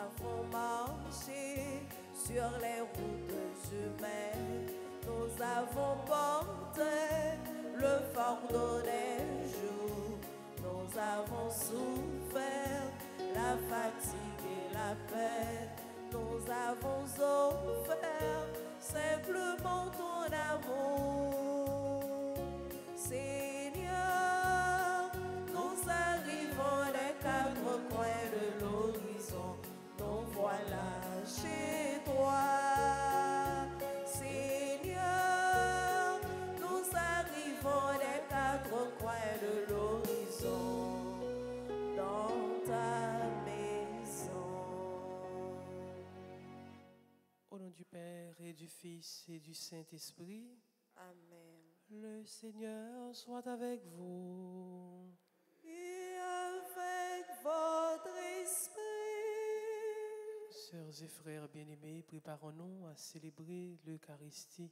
avons marché sur les routes humaines, nous avons porté le fardeau des jours, nous avons souffert la fatigue et la peine, nous avons offert simplement ton amour. Seigneur, nous arrivons des quatre coins de l'horizon, nous voilà chez toi. Seigneur, nous arrivons des quatre coins de l'horizon, dans ta maison. Au nom du Père et du Fils et du Saint-Esprit, Amen. le Seigneur soit avec vous. Et avec votre esprit. Sœurs et frères bien-aimés, préparons-nous à célébrer l'Eucharistie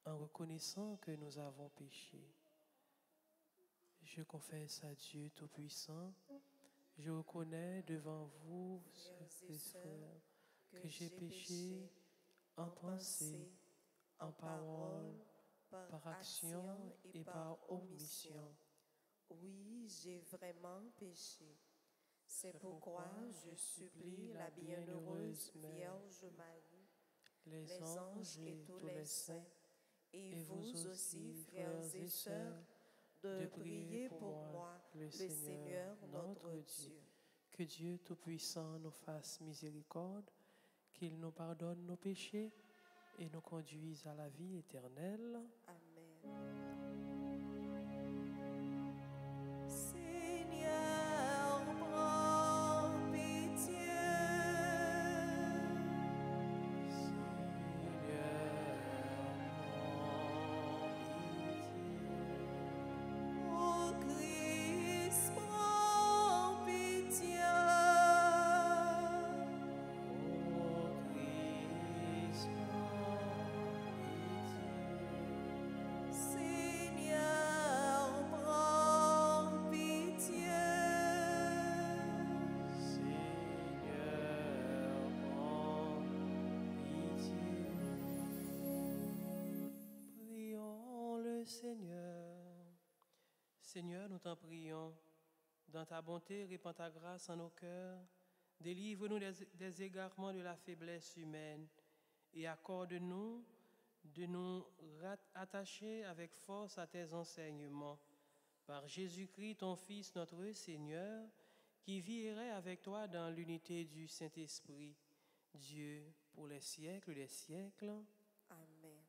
en reconnaissant que nous avons péché. Je confesse à Dieu Tout-Puissant, je reconnais devant vous, sœurs et frères, que j'ai péché en pensée, en parole, par action et par omission. Oui, j'ai vraiment péché. C'est pourquoi je supplie la bienheureuse Vierge Marie, les anges et tous les saints, et vous aussi, frères et sœurs, de prier pour moi, le Seigneur notre Dieu. Que Dieu Tout-Puissant nous fasse miséricorde, qu'il nous pardonne nos péchés et nous conduise à la vie éternelle. Amen. Seigneur, prends pitié. Ô Christ, prends pitié. Seigneur, prends pitié. Prions le Seigneur. Seigneur, nous t'en prions. Dans ta bonté, répands ta grâce en nos cœurs. Délivre-nous des égarements de la faiblesse humaine et accorde-nous de nous attacher avec force à tes enseignements. Par Jésus-Christ, ton Fils, notre Seigneur, qui vit et règne avec toi dans l'unité du Saint-Esprit, Dieu pour les siècles des siècles. Amen.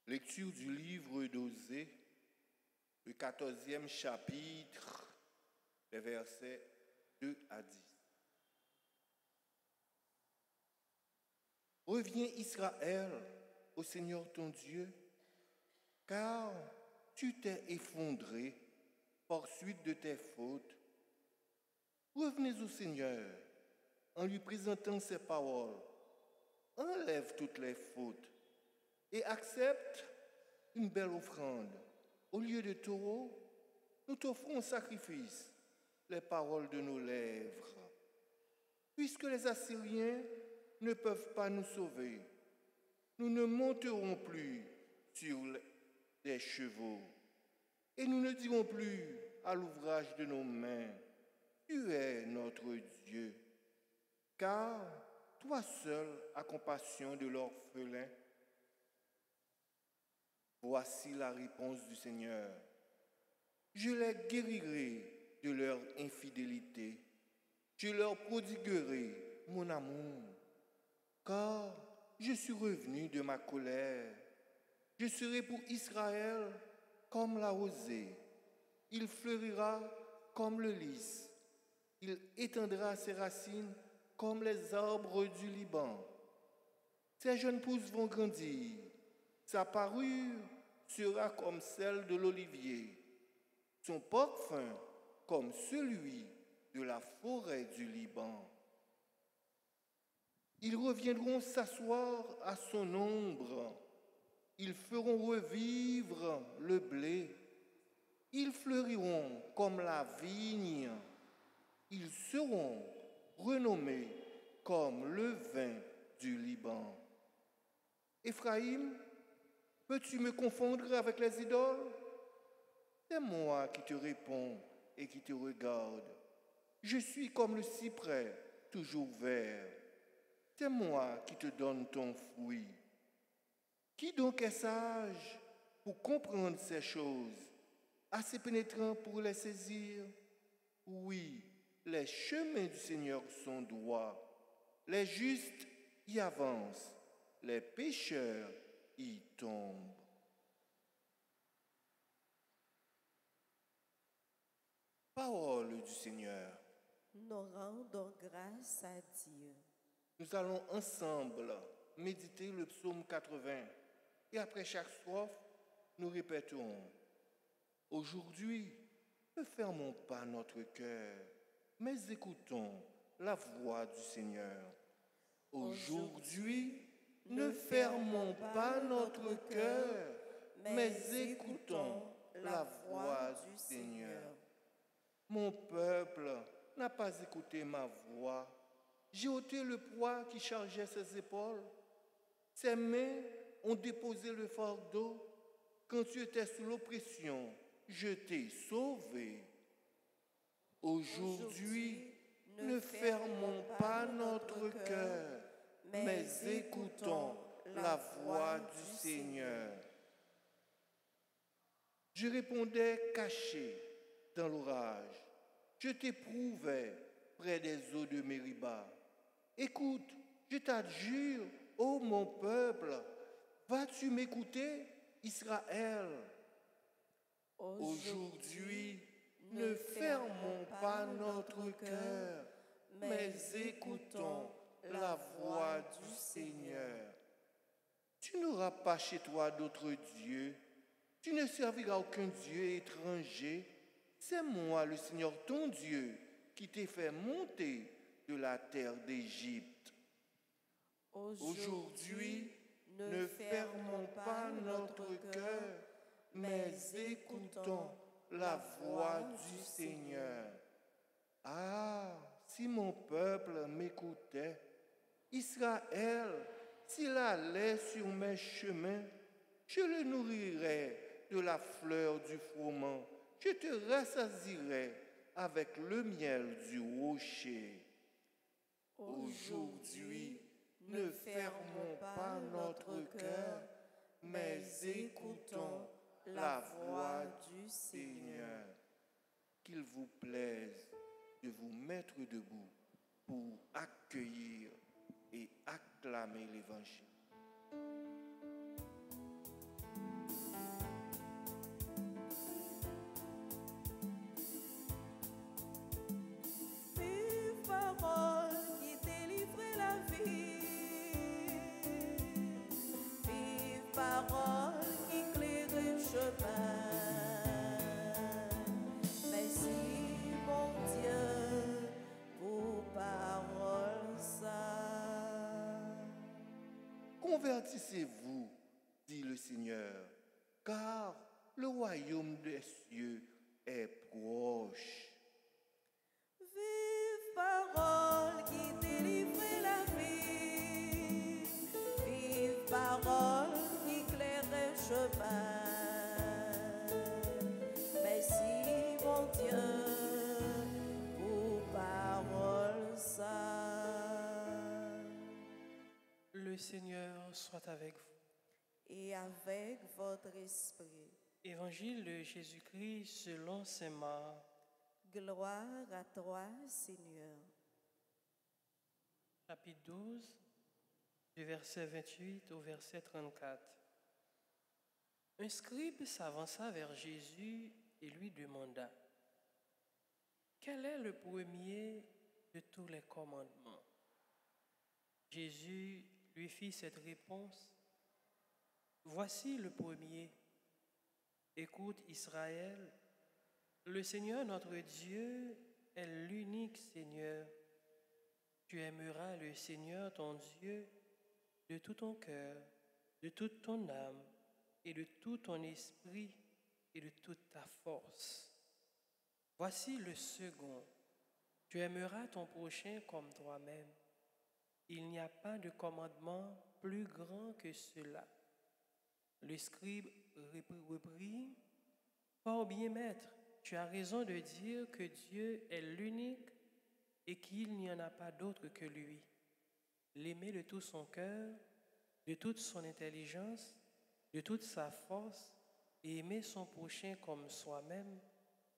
Lecture du livre d'Osée, le 14e chapitre, les versets 2 à 10. Reviens Israël au Seigneur ton Dieu, car tu t'es effondré par suite de tes fautes. Revenez au Seigneur en lui présentant ses paroles. Enlève toutes les fautes et accepte une belle offrande. Au lieu de taureau, nous t'offrons en sacrifice les paroles de nos lèvres. Puisque les Assyriens ne peuvent pas nous sauver, nous ne monterons plus sur des chevaux et nous ne dirons plus à l'ouvrage de nos mains, tu es notre Dieu, car toi seul as compassion de l'orphelin. Voici la réponse du Seigneur. Je les guérirai de leur infidélité. Je leur prodiguerai mon amour, car je suis revenu de ma colère. Je serai pour Israël comme la rosée. Il fleurira comme le lys. Il étendra ses racines comme les arbres du Liban. Ses jeunes pousses vont grandir. Sa parure sera comme celle de l'olivier. Son parfum comme celui de la forêt du Liban. Ils reviendront s'asseoir à son ombre. Ils feront revivre le blé. Ils fleuriront comme la vigne. Ils seront renommés comme le vin du Liban. Éphraïm, peux-tu me confondre avec les idoles? C'est moi qui te réponds et qui te regarde. Je suis comme le cyprès, toujours vert. C'est moi qui te donne ton fruit. Qui donc est sage pour comprendre ces choses, assez pénétrant pour les saisir? Oui, les chemins du Seigneur sont droits. Les justes y avancent, les pécheurs y tombent. Parole du Seigneur. Nous rendons grâce à Dieu. Nous allons ensemble méditer le psaume 80 et après chaque strophe, nous répétons: Aujourd'hui, ne fermons pas notre cœur, mais écoutons la voix du Seigneur. Aujourd'hui, ne fermons pas notre cœur, mais écoutons la voix du Seigneur. Mon peuple n'a pas écouté ma voix. J'ai ôté le poids qui chargeait ses épaules. Ses mains ont déposé le fardeau. Quand tu étais sous l'oppression, je t'ai sauvé. Aujourd'hui, ne fermons pas notre cœur, mais écoutons la voix du Seigneur. Je répondais caché dans l'orage. Je t'éprouvais près des eaux de Mériba. Écoute, je t'adjure, ô mon peuple, vas-tu m'écouter, Israël? Aujourd'hui, ne fermons pas notre cœur, mais écoutons la voix du Seigneur. Tu n'auras pas chez toi d'autres dieux, tu ne serviras aucun Dieu étranger. C'est moi, le Seigneur ton Dieu, qui t'ai fait monter de la terre d'Égypte. Aujourd'hui, ne fermons pas notre cœur, mais écoutons la voix du Seigneur. Ah, si mon peuple m'écoutait, Israël, s'il allait sur mes chemins, je le nourrirais de la fleur du froment, je te rassasirai avec le miel du rocher. Aujourd'hui, ne fermons pas notre cœur, mais écoutons la voix du Seigneur. Qu'il vous plaise de vous mettre debout pour accueillir et acclamer l'Évangile. Vive parole qui délivre la vie. Vive parole qui éclaire le chemin. Merci mon Dieu pour parole ça. Convertissez-vous, dit le Seigneur, car le royaume des cieux est proche. Vive parole qui délivre la vie. Vive parole qui éclaire le chemin. Merci mon Dieu pour parole ça. Le Seigneur soit avec vous. Et avec votre esprit. Évangile de Jésus-Christ selon saint Marc. Gloire à toi, Seigneur. Chapitre 12, du verset 28 au verset 34. Un scribe s'avança vers Jésus et lui demanda: Quel est le premier de tous les commandements? Jésus lui fit cette réponse. Voici le premier. Écoute Israël, le Seigneur notre Dieu est l'unique Seigneur. Tu aimeras le Seigneur ton Dieu de tout ton cœur, de toute ton âme et de tout ton esprit et de toute ta force. Voici le second. Tu aimeras ton prochain comme toi-même. Il n'y a pas de commandement plus grand que cela. Le scribe reprit, fort bien, maître, tu as raison de dire que Dieu est l'unique et qu'il n'y en a pas d'autre que lui. L'aimer de tout son cœur, de toute son intelligence, de toute sa force, et aimer son prochain comme soi-même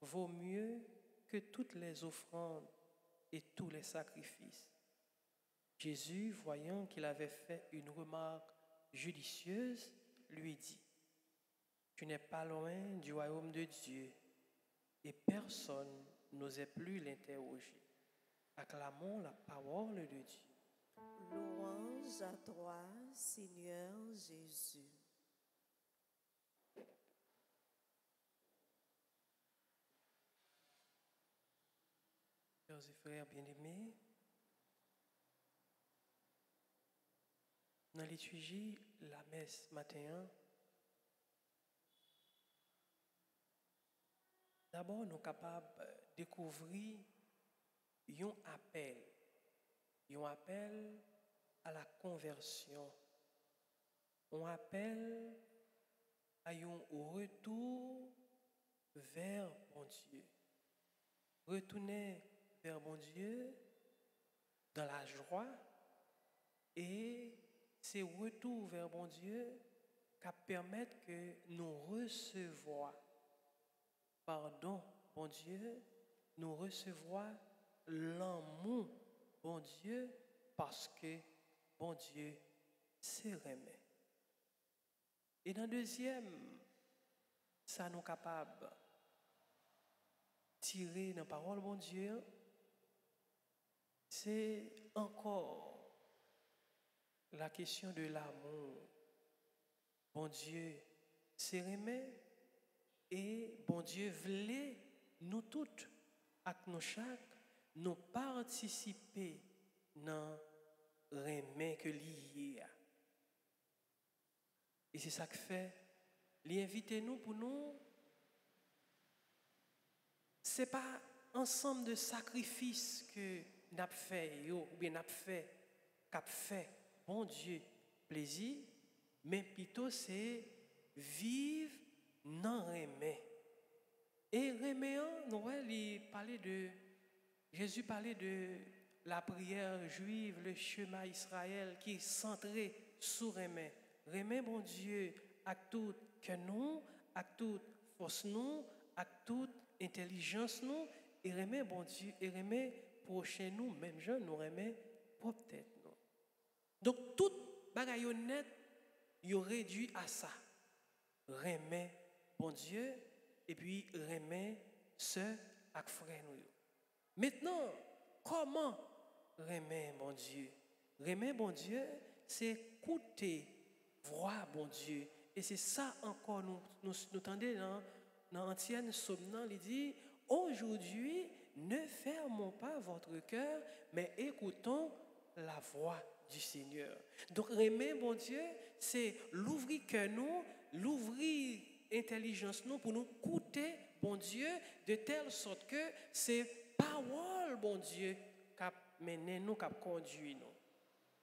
vaut mieux que toutes les offrandes et tous les sacrifices. Jésus, voyant qu'il avait fait une remarque judicieuse, lui dit, tu n'es pas loin du royaume de Dieu, et personne n'osait plus l'interroger. Acclamons la parole de Dieu. Louange à toi, Seigneur Jésus. Chers et frères bien-aimés, dans la liturgie, la messe matin, d'abord nous sommes capables de découvrir un appel à la conversion, un appel à un retour vers bon Dieu. Retourner vers bon Dieu dans la joie, et c'est retour vers bon Dieu qui permet que nous recevoir pardon, bon Dieu, nous recevoir l'amour, bon Dieu, parce que bon Dieu c'est remet. Et dans le deuxième, ça nous capable tirer dans la parole, bon Dieu, c'est encore la question de l'amour. Bon Dieu, c'est remet, et bon Dieu voulait nous toutes, avec nous chaque, nous participer dans remet que lié. Et c'est ça que fait, l'inviter-nous pour nous. Ce n'est pas ensemble de sacrifices que nous avons fait, ou bien nous avons fait, qu'a fait, bon Dieu, plaisir, mais plutôt c'est vivre dans remè. Et remè, Jésus parlait de la prière juive, le chemin Israël qui est centré sur remè. Remè, bon Dieu, avec tout que nous, avec toute force nous, avec toute intelligence nous, et remè, bon Dieu, et remè prochain nous, même gens nous remè propre tête nous. Donc, tout bagaille honnête, il réduit à ça. Remè, bon Dieu, et puis remè ce avec frère nous. Maintenant, comment remè, bon Dieu? Remè, bon Dieu, c'est écouter, voir, bon Dieu. Et c'est ça encore, nous entendons dans l'ancienne somnant, il dit, aujourd'hui, ne fermons pas votre cœur, mais écoutons la voix du Seigneur. Donc, remè, bon Dieu, c'est l'ouvrir cœur nous, l'ouvrir intelligence nous pour nous écouter, bon Dieu, de telle sorte que c'est parole, bon Dieu, qui mené nous, qui conduit nous.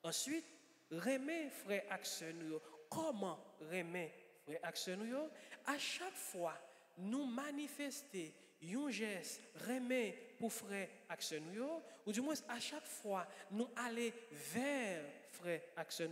Ensuite, remè, frère action nous. Comment remè, frère action nous? À chaque fois, nous manifester un geste remè pour frère action nous, ou du moins à chaque fois, nous aller vers frère action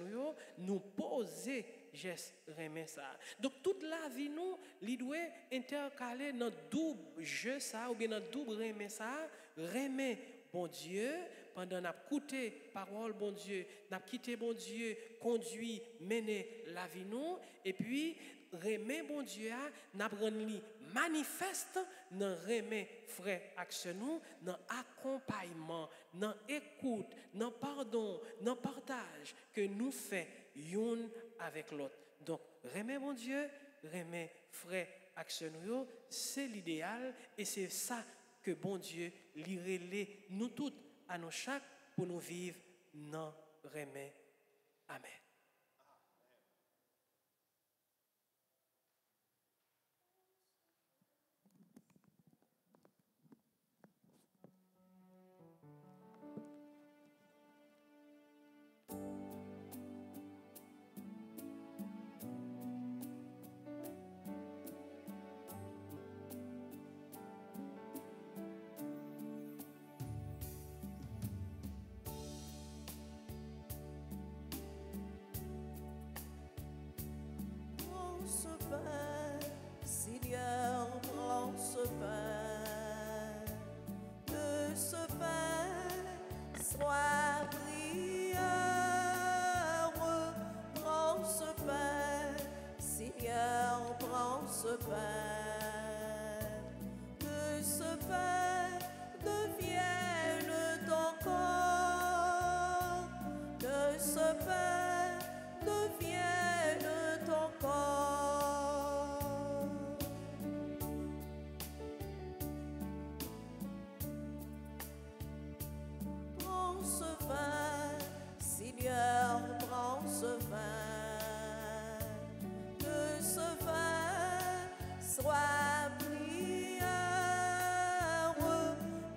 nous poser geste remè ça. Donc toute la vie nous, li doit intercaler dans double jeu ça ou bien dans double remè ça, remè bon Dieu pendant n'a écouté parole bon Dieu, n'a quitté bon Dieu, conduit, mener la vie nous, et puis remè bon Dieu n'a prendre li manifeste dans remet frère action nous, dans accompagnement, dans écoute, dans pardon, dans partage que nous fait une avec l'autre. Donc, remet mon Dieu, remet frère action nous, c'est l'idéal et c'est ça que bon Dieu lirait nous toutes à nous chaque pour nous vivre dans remet. Amen. Ce pain, Seigneur, prends ce pain, que ce pain soit prière. Prends ce pain, Seigneur, prends ce pain, que ce pain devienne ton corps, que ce pain devienne ton corps. Prends ce vin, Seigneur, prends ce vin, que ce vin soit prière.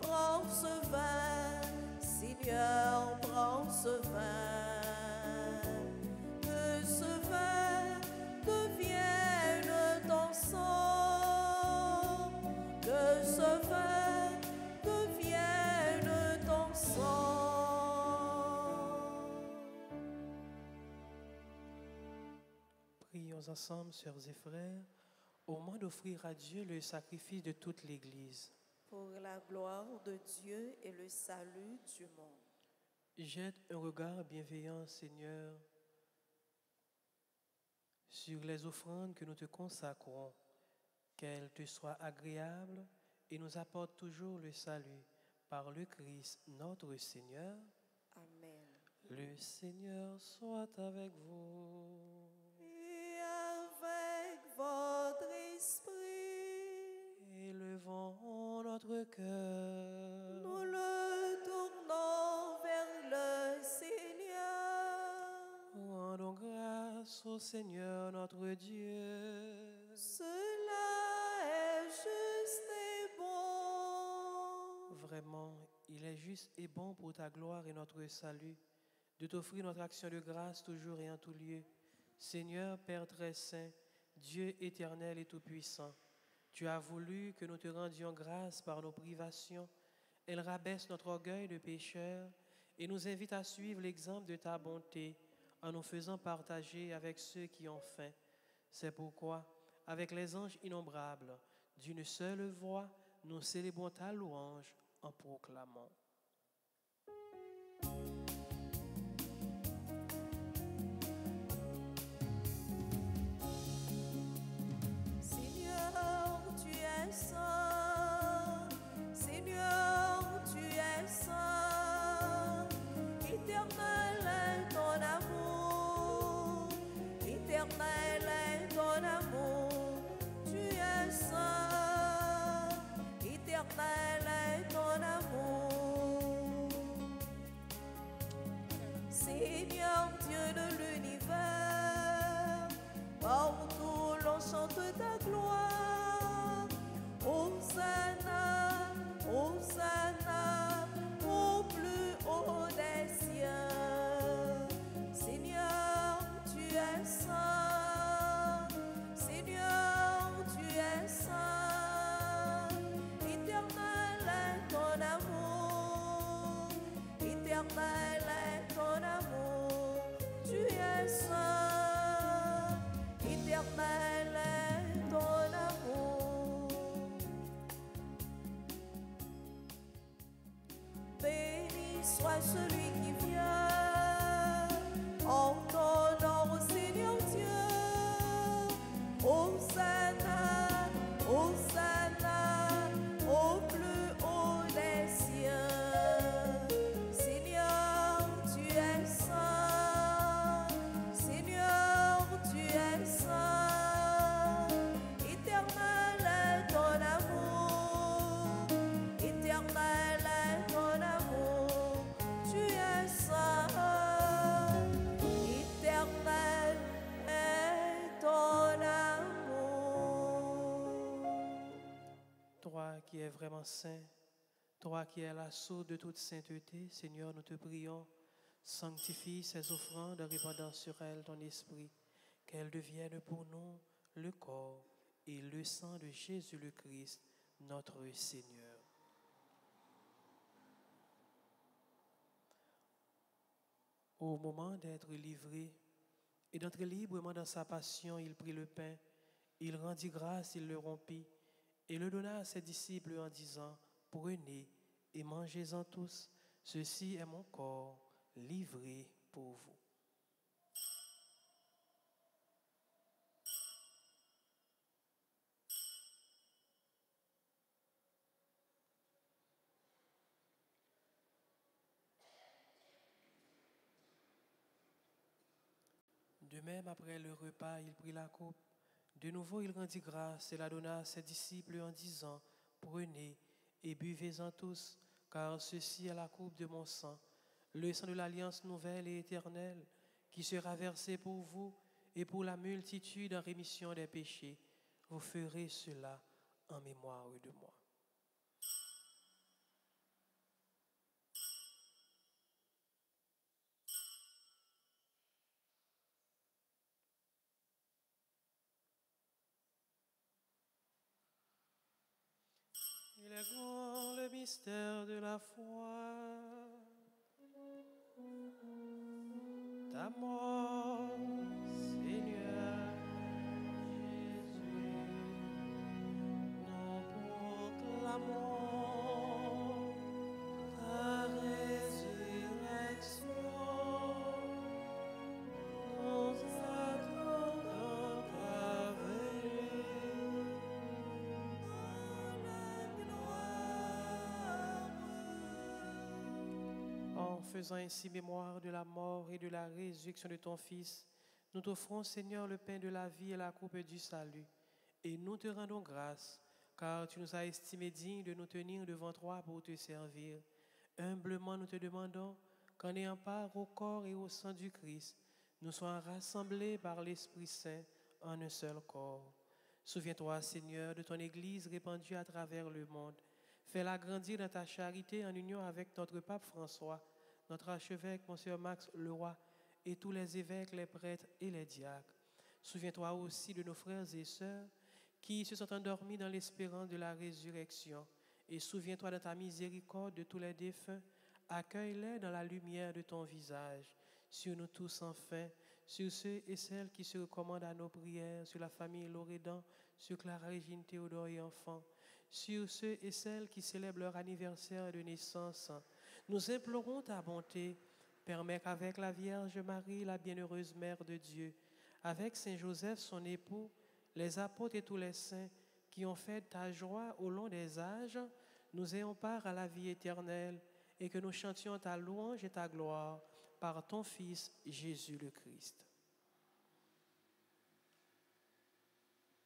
Prends ce vin, Seigneur, prends ce vin, que ce vin devienne ton sang, que ce vin devienne ton sang. Prions ensemble, sœurs et frères, au moment d'offrir à Dieu le sacrifice de toute l'Église. Pour la gloire de Dieu et le salut du monde. Jette un regard bienveillant, Seigneur, sur les offrandes que nous te consacrons, qu'elles te soient agréables et nous apportent toujours le salut par le Christ notre Seigneur. Amen. Le Seigneur soit avec vous. Et avec votre esprit, Élevons notre cœur. nous le tournons vers le Seigneur. Rendons grâce au Seigneur notre Dieu. Cela est juste et bon. Vraiment, il est juste et bon pour ta gloire et notre salut de t'offrir notre action de grâce toujours et en tout lieu. Seigneur, Père très saint, Dieu éternel et tout-puissant, tu as voulu que nous te rendions grâce par nos privations. Elle rabaisse notre orgueil de pécheur et nous invite à suivre l'exemple de ta bonté en nous faisant partager avec ceux qui ont faim. C'est pourquoi, avec les anges innombrables, d'une seule voix, nous célébrons ta louange en proclamant. Seigneur, tu es saint. Seigneur, tu es saint. Éternel est ton amour. Éternel est ton amour. Tu es saint. Éternel est ton amour. Seigneur Dieu de l'univers, partout l'on chante ta gloire. Hosanna, Hosanna, au plus haut des cieux. Seigneur, tu es saint. Seigneur, tu es saint. Éternel est ton amour. Éternel est ton amour. Tu es saint. Éternel est ton amour. Béni soit celui qui vient en ton nom, Seigneur Dieu. Hosanna, Hosanna. vraiment saint, toi qui es la source de toute sainteté, Seigneur, nous te prions, sanctifie ces offrandes en répandant sur elles ton esprit, qu'elles deviennent pour nous le corps et le sang de Jésus le Christ, notre Seigneur. Au moment d'être livré et d'entrer librement dans sa passion, il prit le pain, il rendit grâce, il le rompit et le donna à ses disciples en disant, prenez et mangez-en tous, ceci est mon corps livré pour vous. De même, après le repas, il prit la coupe. De nouveau, il rendit grâce et la donna à ses disciples en disant, prenez et buvez-en tous, car ceci est la coupe de mon sang, le sang de l'alliance nouvelle et éternelle, qui sera versé pour vous et pour la multitude en rémission des péchés. Vous ferez cela en mémoire de moi. Il est grand le mystère de la foi. Ta mort, Seigneur Jésus, nous proclamons ta résurrection. Nous attendons ta venue. En faisant ainsi mémoire de la mort et de la résurrection de ton Fils, nous t'offrons, Seigneur, le pain de la vie et la coupe du salut. Et nous te rendons grâce, car tu nous as estimés dignes de nous tenir devant toi pour te servir. Humblement, nous te demandons qu'en ayant part au corps et au sang du Christ, nous soyons rassemblés par l'Esprit Saint en un seul corps. Souviens-toi, Seigneur, de ton Église répandue à travers le monde. Fais-la grandir dans ta charité en union avec notre pape François, notre archevêque, Monseigneur Max Leroy, et tous les évêques, les prêtres et les diacres. Souviens-toi aussi de nos frères et sœurs qui se sont endormis dans l'espérance de la résurrection. Et souviens-toi de ta miséricorde de tous les défunts. Accueille-les dans la lumière de ton visage. Sur nous tous enfin, sur ceux et celles qui se recommandent à nos prières, sur la famille Loredan, sur Clara Régine Théodore et enfants, sur ceux et celles qui célèbrent leur anniversaire de naissance. Nous implorons ta bonté. Permets qu'avec la Vierge Marie, la bienheureuse Mère de Dieu, avec Saint Joseph, son époux, les apôtres et tous les saints qui ont fait ta joie au long des âges, nous ayons part à la vie éternelle et que nous chantions ta louange et ta gloire par ton Fils Jésus le Christ.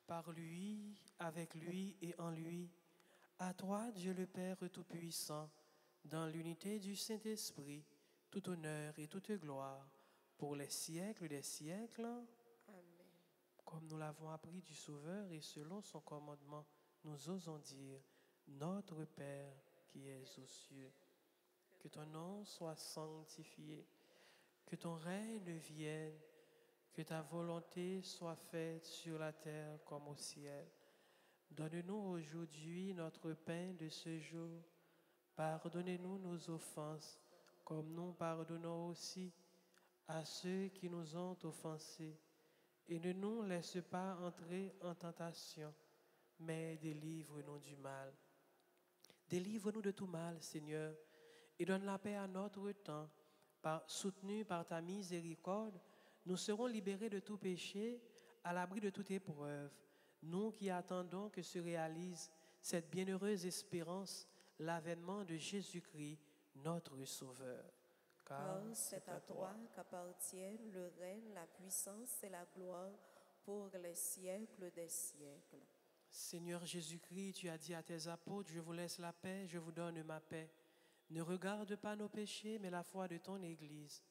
Par lui, avec lui et en lui, à toi, Dieu le Père Tout-Puissant, dans l'unité du Saint-Esprit, tout honneur et toute gloire, pour les siècles des siècles. Amen. Comme nous l'avons appris du Sauveur et selon son commandement, nous osons dire, Notre Père qui es aux cieux, que ton nom soit sanctifié, que ton règne vienne, que ta volonté soit faite sur la terre comme au ciel. Donne-nous aujourd'hui notre pain de ce jour. Pardonnez-nous nos offenses, comme nous pardonnons aussi à ceux qui nous ont offensés. Et ne nous laisse pas entrer en tentation, mais délivre-nous du mal. Délivre-nous de tout mal, Seigneur, et donne la paix à notre temps. Soutenus par ta miséricorde, nous serons libérés de tout péché, à l'abri de toute épreuve. Nous qui attendons que se réalise cette bienheureuse espérance, l'avènement de Jésus-Christ, notre Sauveur. Car c'est à toi qu'appartiennent le règne, la puissance et la gloire pour les siècles des siècles. Seigneur Jésus-Christ, tu as dit à tes apôtres, je vous laisse la paix, je vous donne ma paix. Ne regarde pas nos péchés, mais la foi de ton Église,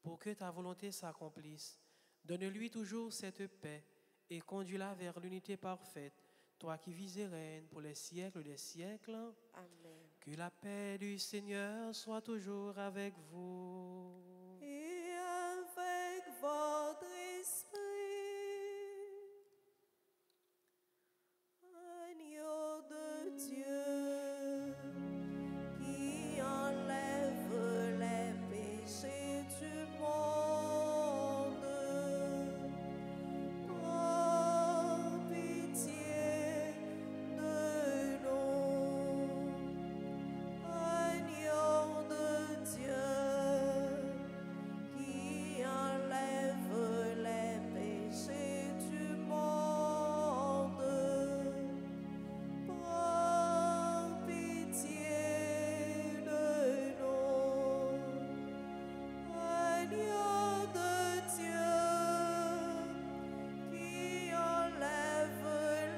pour que ta volonté s'accomplisse. Donne-lui toujours cette paix et conduis-la vers l'unité parfaite, toi qui vis et règnes pour les siècles des siècles. Amen. Que la paix du Seigneur soit toujours avec vous. Et avec votre esprit, agneau de Dieu, qui enlève les péchés du monde, prends pitié de nous. Agneau de Dieu, qui enlève les péchés du monde, prends pitié de nous. Agneau de Dieu, qui enlève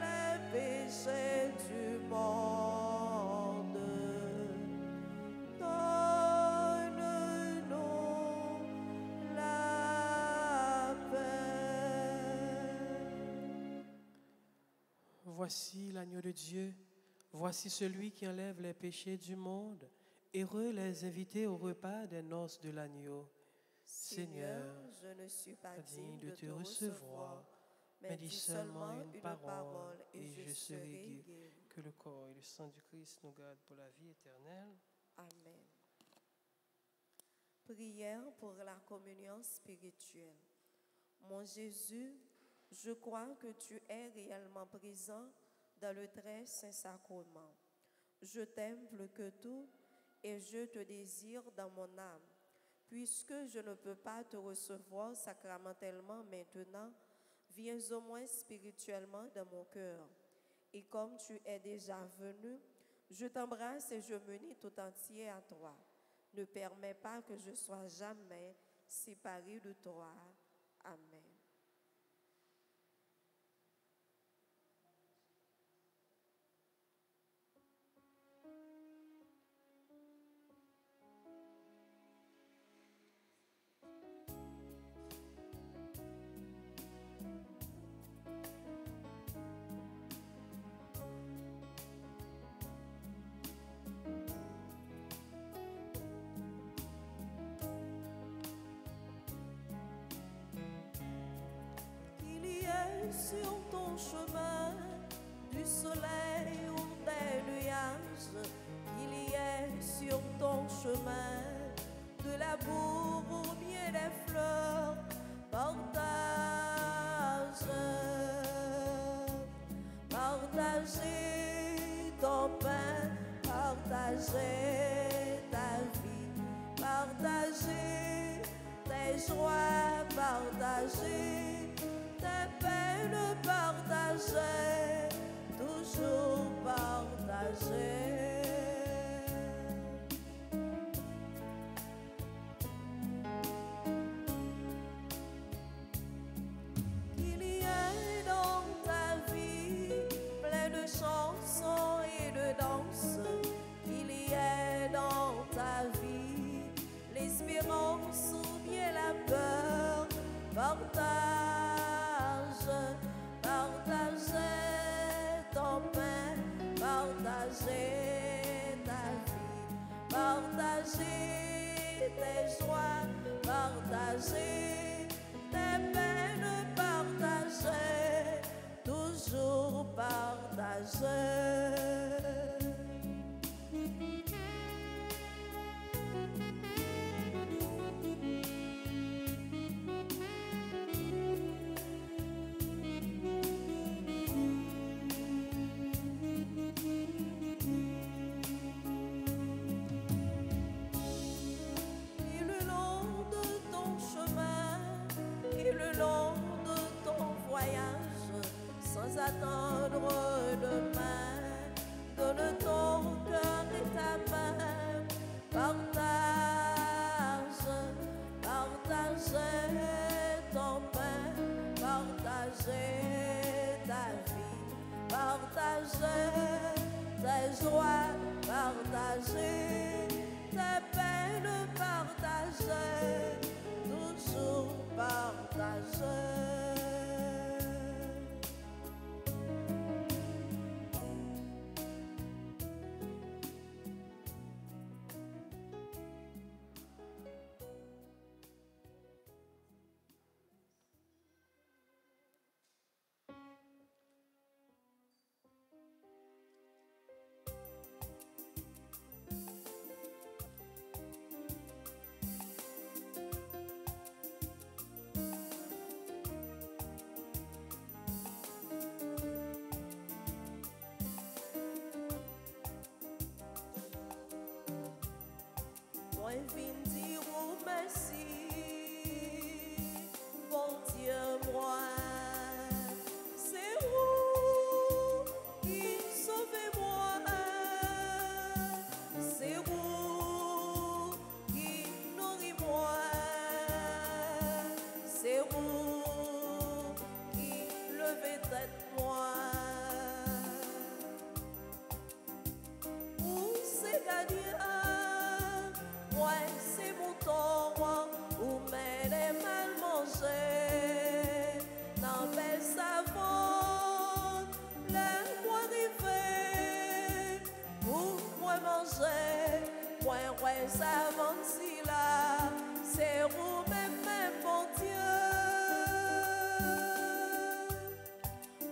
les péchés du monde, donne-nous la paix. Voici l'agneau de Dieu, voici celui qui enlève les péchés du monde. Heureux les invités au repas des noces de l'agneau. Seigneur, je ne suis pas digne de te recevoir, mais dis seulement une parole et je serai guéri. Que le corps et le sang du Christ nous gardent pour la vie éternelle. Amen. Prière pour la communion spirituelle. Mon Jésus, je crois que tu es réellement présent dans le très saint sacrement. Je t'aime plus que tout et je te désire dans mon âme. Puisque je ne peux pas te recevoir sacramentellement maintenant, viens au moins spirituellement dans mon cœur. Et comme tu es déjà venu, je t'embrasse et je m'unis tout entier à toi. Ne permets pas que je sois jamais séparé de toi. Amen. Qu'il y ait sur ton chemin du soleil ou des nuages, qu'il y ait sur ton chemin de la boue ou bien des fleurs, partage, partagez ton pain, partagez ta vie, partagez tes joies, partagez tes peines, partagez, toujours partagez. Qu'il y ait dans ta vie plein de chansons et de danses, qu'il y ait dans ta vie l'espérance ou bien la peur, partage, partagez ton pain, partagez ta vie, partagez tes joies, partagez tes peines, partagez, toujours partagez. Et le long de ton chemin, et le long de ton voyage, sans attendre demain, Moi vin dire oh merci, bon Dieu moi. C'est vous qui sauvez moi. C'est vous qui nourrit moi. C'est vous qui levez tête moi. Où c'est gagnant, ouais c'est mon tort, où mais les mal mangés, dans belle savane, les mois arrivés, pour moi manger, moi ouais savane si là, c'est vous même bon Dieu.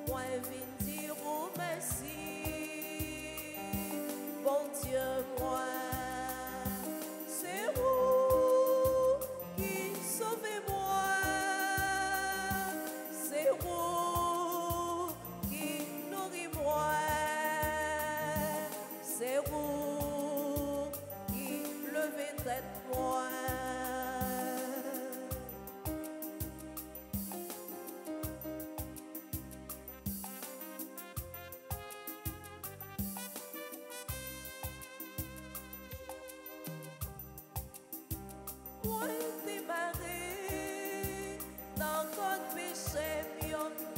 Moi vin dire oh merci, bon Dieu moi. C'est vous qui sauvez moi. C'est vous qui nourrit moi. C'est vous qui levez tête moi. Moi démarré dans notre péché,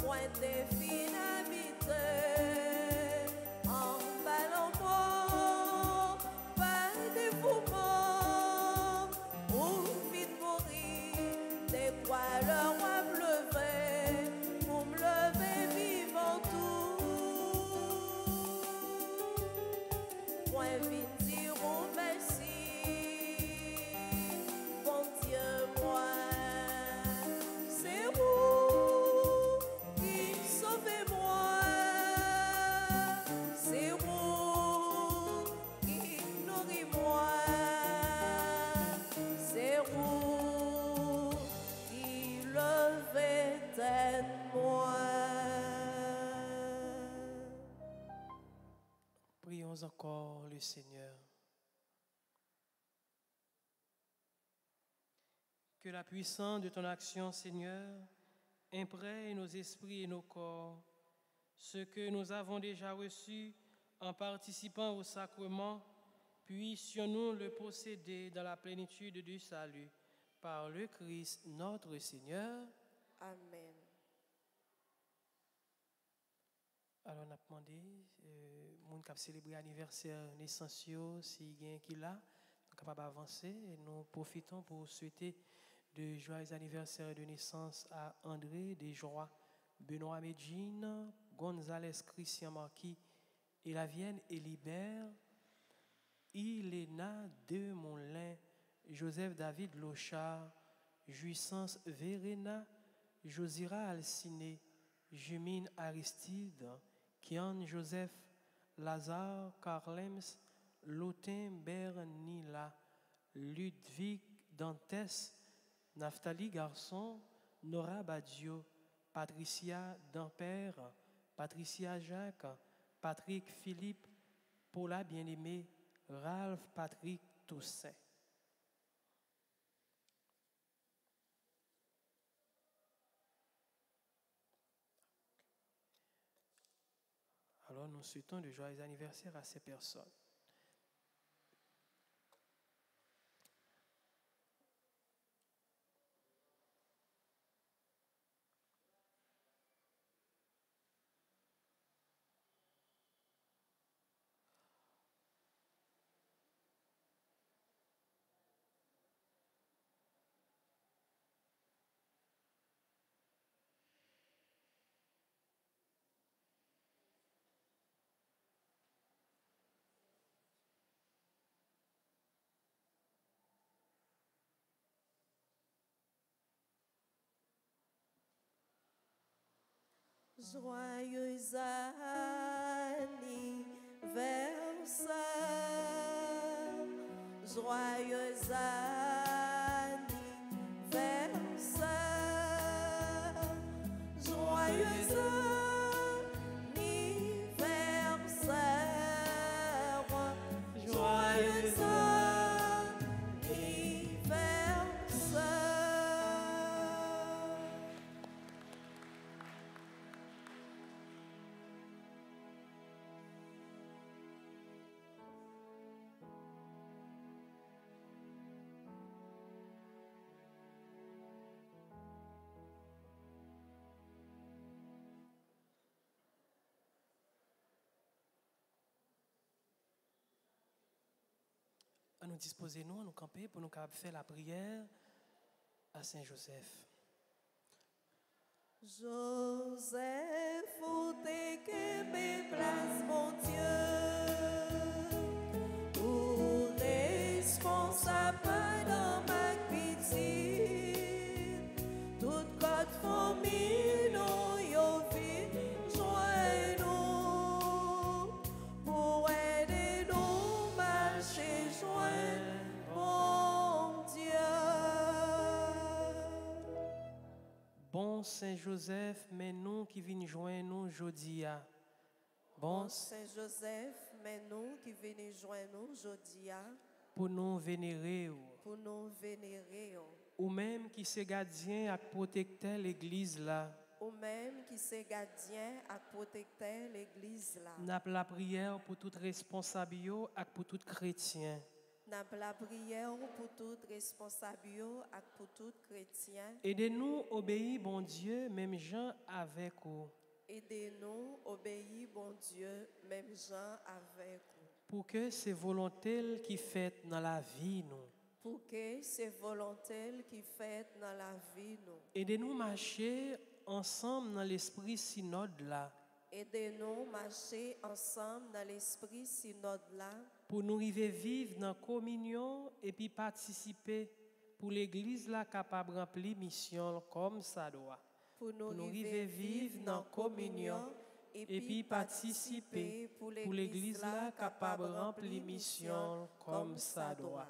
moi t'es fin habité en ballon mort, pas dévouement, ou vite mourir, des quoi le roi me lever, pour me lever vivant tout. Moi vite dire oh merci, bon Dieu moi. C'est vous qui sauvez moi. C'est vous qui nourrit moi. C'est vous qui levez tête moi. Prions encore le Seigneur. Que la puissance de ton action, Seigneur, imprègne nos esprits et nos corps, ce que nous avons déjà reçu en participant au sacrement, puissions-nous le posséder dans la plénitude du salut, par le Christ notre Seigneur. Amen. Alors, on a demandé, moun qui a célébré l'anniversaire naissance, si y a qui là, capable d'avancer, et nous profitons pour souhaiter de joyeux anniversaire de naissance à André Desjoie, Benoît Medjine, González Christian Marquis, Elavienne Elibert, Iléna Demoulin, Joseph David Lochard, Jouissance Verena, Josira Alciné, Jumine Aristide, Kian Joseph, Lazare Carlems, Lotin Bernila, Ludwig Dantes, Naftali Garçon, Nora Badio, Patricia Dampère, Patricia Jacques, Patrick Philippe, Paula Bien-Aimée, Ralph Patrick Toussaint. Alors nous souhaitons de joyeux anniversaire à ces personnes. Joyeux anniversaire, joyeux anniversaire, joyeux anniversaire, joyeux nous disposer, nous camper, pour nous faire la prière à Saint-Joseph. Joseph, où t'es que mes places, mon Dieu, où responsable dans ma pitié, toute côte famille, nous yo vite joindre pour aider nous marcher joindre, mon Dieu. Bon Saint-Joseph, mais nous qui venons joindre nous aujourd'hui. Bon Saint-Joseph, mais nous qui venons joindre nous aujourd'hui, pour nous vénérer. pour nous vénérer, Ou même qui se gardien et protecteur l'église là. ou même qui se gardien à protecteur l'église là. N'a la prière pour tout responsable et pour tout chrétien. N'a la prière pour tout responsable et pour tout chrétien. Aidez-nous obéir bon Dieu, même gens avec vous. Aidez-nous obéir bon Dieu, même gens avec vous. Pour que c'est volonté qui fait dans la vie nous. Pour que c'est volonté qui fait dans la vie nous. Aidez-nous marcher ensemble dans l'esprit synode là. Aidez-nous marcher ensemble dans l'esprit synode là. Pour nous arriver vivre dans la communion et puis participer pour l'église là capable de remplir mission comme ça doit. Pour nous arriver vivre dans la communion et puis participer pour l'église là capable de remplir mission comme ça doit.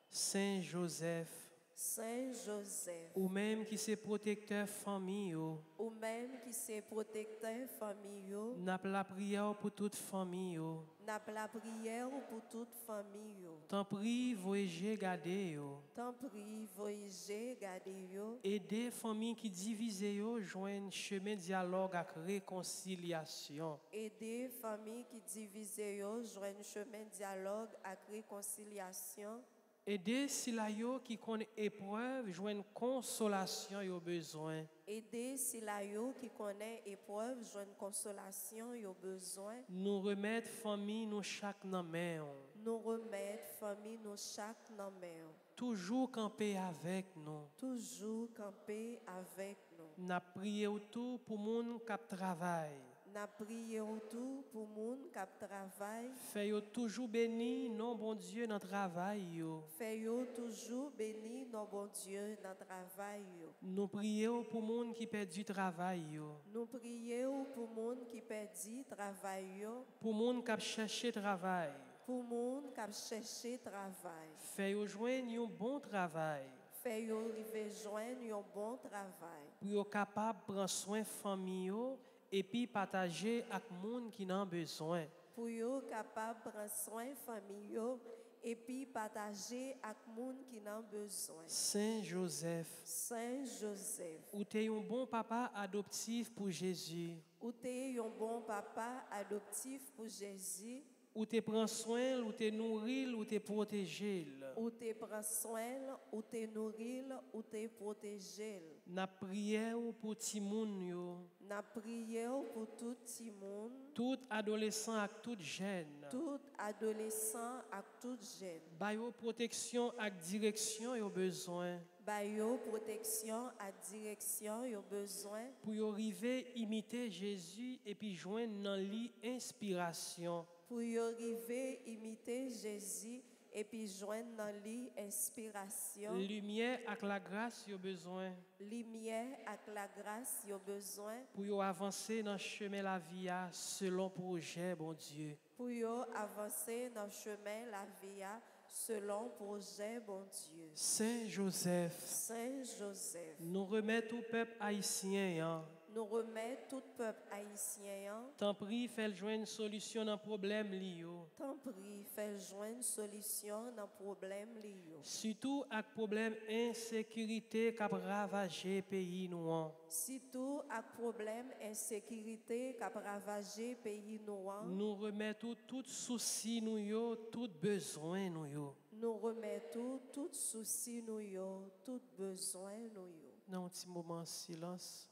Saint Joseph, Saint Joseph, ou même qui c'est protecteur famille, ou même qui c'est protecteur famille, n'a la prière pour toute famille. n'a la prière pour toute famille. T'en prie, voyager, garder. T'en prie, voyager, garder. Aider famille qui divisent, joindre chemin dialogue avec réconciliation. Aider famille qui divisent, joindre chemin dialogue avec réconciliation. Aider si la yo qui connaît épreuve, joindre consolation et au besoin. Aider si la yo qui connaît épreuve, joindre consolation et au besoin. Nous remettre famille nous chaque dans main. Nous remettre famille nous chaque dans main. Toujours camper avec nous. Toujours camper avec nous. N'a prié autour pour moun qui travaille. N'a prié autour pour moun qui travaille. Fait yo toujours béni non bon Dieu dans travail yo. Fait yo toujours béni non bon Dieu dans travail yo. Nous prions pour moun qui perd du travail yo. Nous prions pour moun qui perdu travail yo. Pour moun qui chercher travail. Pour moun qui chercher travail. Fait yo joindre un bon travail. Fait yo rive joindre un bon travail. Pour yo capable prendre soin famille yo et puis partager avec moun qui n'en besoin. Pour yo capable prendre soin famille yo et puis partager avec moun qui n'en besoin. Saint Joseph. Saint Joseph. Ou t'es un bon papa adoptif pour Jésus. Ou t'es un bon papa adoptif pour Jésus. Ou te prends soin, ou te nourris, ou te protèges. Ou te prends soin, ou te nourris, ou te protèges. Na prière pour ti moun yo. Na prière pour tout ti moun. Tout adolescent ak tout jeune. Tout adolescent ak tout jeune. Bayo protection ak direction yo besoin. Bayo protection ak direction yo besoin. Pour yo river imiter Jésus et puis joindre dans li inspiration. Pour y arriver imiter Jésus et puis joindre dans lui inspiration. Lumière avec la grâce yo besoin. Lumière avec la grâce yo besoin. Pour yo avancer dans chemin la vie selon projet bon Dieu. Pour yo avancer dans chemin la vie selon projet bon Dieu. Saint Joseph. Saint Joseph. Nous remettons au peuple haïtien. Nous remet tout peuple haïtien. T'en prie, fais joindre une solution dans le problème liyo. T'en prie, fais joindre solution dans problème liyo. Surtout avec problème insécurité qui a ravagé pays nous. Surtout avec problème insécurité qui a ravagé pays nous. Nous remettons tout souci nous yo, tout besoin nous yo. Nous remettons tout souci nous yo, tout besoin nous yo. Dans un petit moment de silence.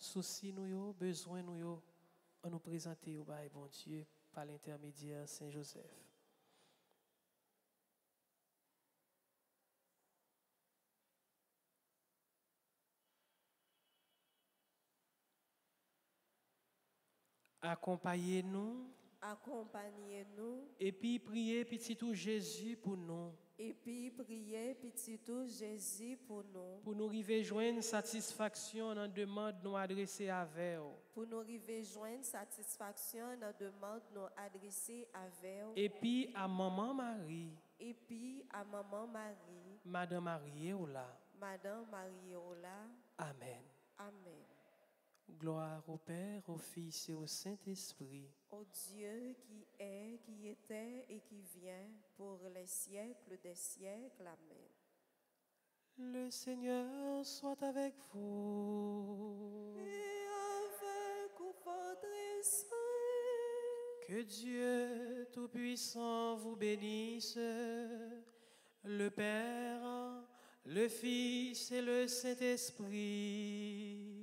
Souci nous yo, besoin nous yo, on nous présenter au bail bon Dieu par l'intermédiaire Saint Joseph. Accompagnez-nous. Accompagnez-nous. Et puis priez petit tout Jésus pour nous. Et puis priez petit tout Jésus pour nous. Pour nous arriver joindre satisfaction dans demande nous adresser avec vous. Pour nous arriver joindre satisfaction dans demande nous adresser avec vous. Et puis à Maman Marie. Et puis à Maman Marie. Madame Marie ou là. Madame Marie Ola. Amen. Amen. Gloire au Père, au Fils et au Saint-Esprit. Ô Dieu qui est, qui était et qui vient pour les siècles des siècles. Amen. Le Seigneur soit avec vous. Et avec votre esprit. Que Dieu Tout-Puissant vous bénisse, le Père, le Fils et le Saint-Esprit.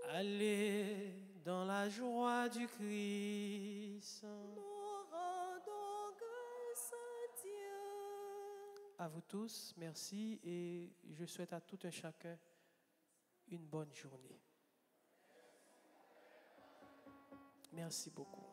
Allez dans la joie du Christ. Nous rendons grâce à Dieu. À vous tous, merci et je souhaite à tout un chacun une bonne journée. Merci beaucoup.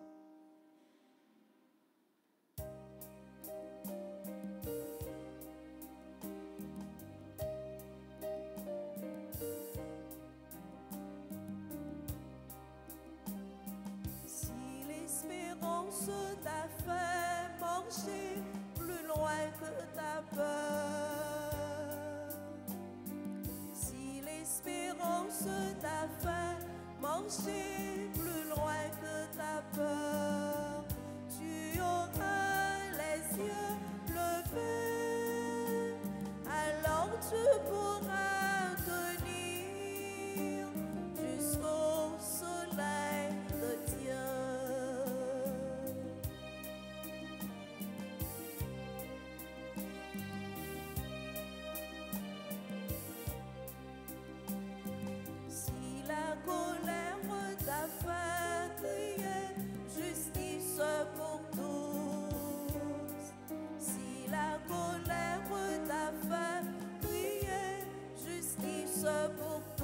Si l'espérance t'a fait marcher plus loin que ta peur, si l'espérance t'a fait marcher plus loin que ta peur, tu auras les yeux levés, alors tu pourras tenir jusqu'au soleil de Dieu. Si la colère t'a fait crier justice pour tous, si la colère t'a fait crier justice pour tous,